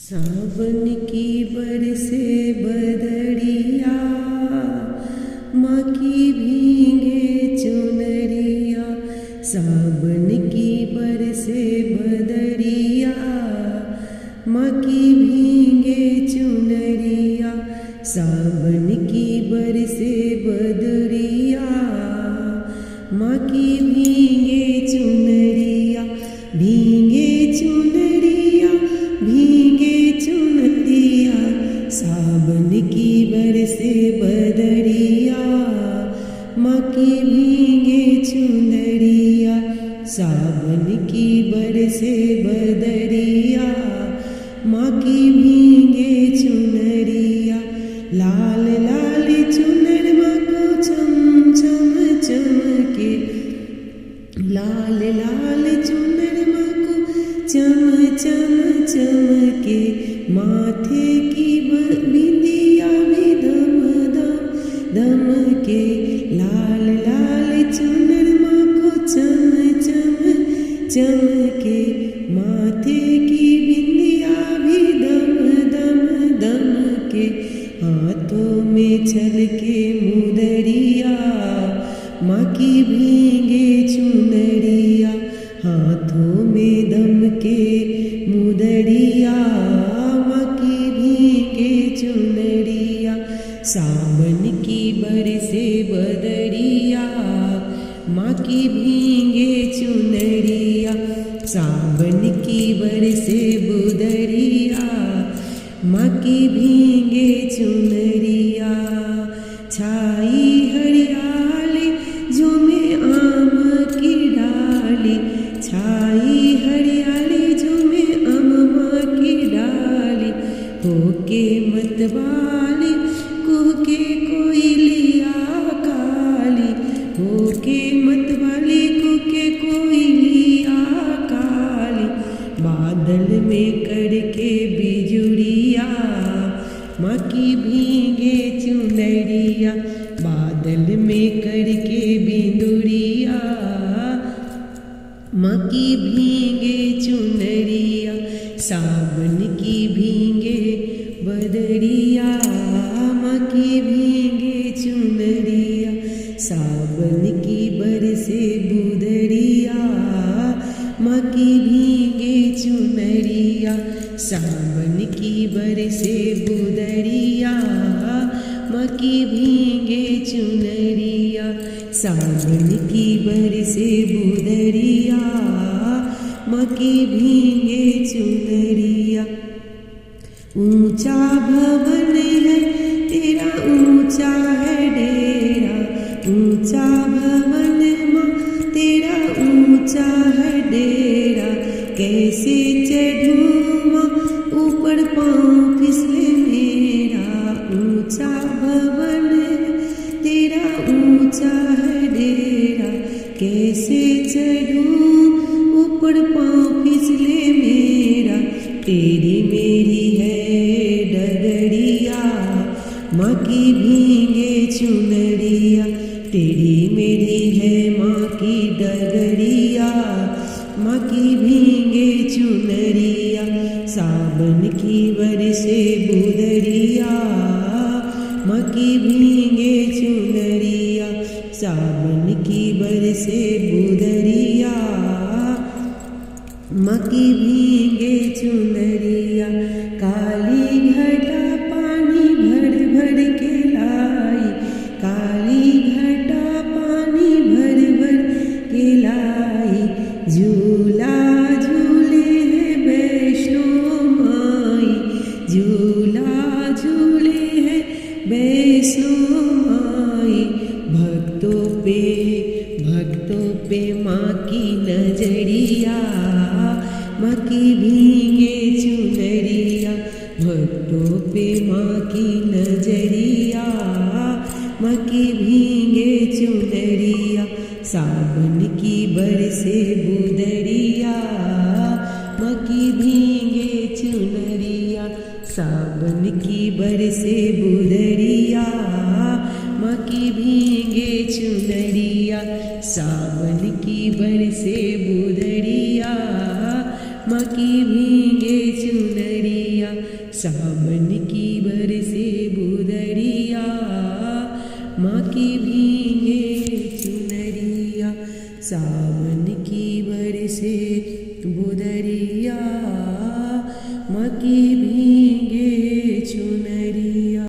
सावन की बरसे बदरिया, माँ की भीगे चुनरिया। सावन की बरसे बदरिया, माँ की भीगे चुनरिया। सावन की बरसे बदरिया, माँ की भीगे चुनरिया। भीगे चुनरिया, भीगे चुनरिया। सावन की बरसे बदरिया, माँ की भीगे चुनरिया। सावन की बरसे बदरिया, माँ की भीगे चुनरिया। लाल लाल चुनर माँ को चम चम चमके। लाल लाल चुनर माँ को चम चम चमके। माथे की बिंदिया भी दम दम दमके। लाल लाल चुनर माँ को चम चम चमके। माथे की बिंदिया भी दम दम दमके। हाथों में छलके मुदरिया, माँ की भीगे चुनरिया। हाथों में दम के मुदरिया, माँ की भीगे चुनरिया। सावन की बरसे बदरिया, माँ की भीगे चुनरिया। सावन की बरसे बुदरिया, माँ की भीगे चुनरिया। छाई हरियाली झूमे आम की डाली। छाई हरियाली झूमे आम की डाली। होके मतवाली कुहके कोयलिया काली। होके मतवाली कुहके कोयलिया काली। बादल में करके बिजुरिया, माँ की भीगे चुनरिया। बादल में करके बिंदुरिया, माँ की भीगे चुनरिया। सावन की भीगे बदरिया, माँ की भीगे चुनरिया। सावन की बरसे बुदरिया, माँ की भीगे चुनरिया। सावन की बरसे बुदरिया, माँ की भीगे चुनरिया। सावन की बरसे बुदरिया, माँ की भीगे चुनरिया। ऊंचा भवन है तेरा, ऊंचा है डेरा। ऊंचा भवन माँ तेरा, ऊंचा है डेरा। कैसे चढ़ूं माँ ऊपर, पाँव फिसले मेरा। ऊंचा भवन तेरा, ऊंचा है डेरा। कैसे चढ़ूं ऊपर, पाँव फिसले मेरा। तेरी मेरी है डगरिया, माँ की भीगे चुनरिया। तेरी मेरी है माँ की डगरिया, माँ की भीगे चुनरिया। सावन की बरसे बुदरिया, माँ की भीगे चुनरिया। सावन की बरसे बुदरिया, माँ की भीगे चुनरिया। काली घटा पानी भर भर के लाई। काली घटा पानी भर भर के लाई। झूला झूले है वैष्णो माई। झूला झूले है वैष्णो माई। भक्तों पे माँ की नजरिया, माँ की भीगे चुनरिया। भक्तों पे माँ की नजरिया, माँ की भीगे चुनरिया। सावन की बरसे बुदरिया, माँ की भीगे चुनरिया। सावन की बरसे बुदरिया, माँ की भीगे चुनरिया। सावन की बरसे बुदरिया, माँ की भीगे चुनरिया। सावन की बरसे बुदरिया, माँ की भीगे चुनरिया। सावन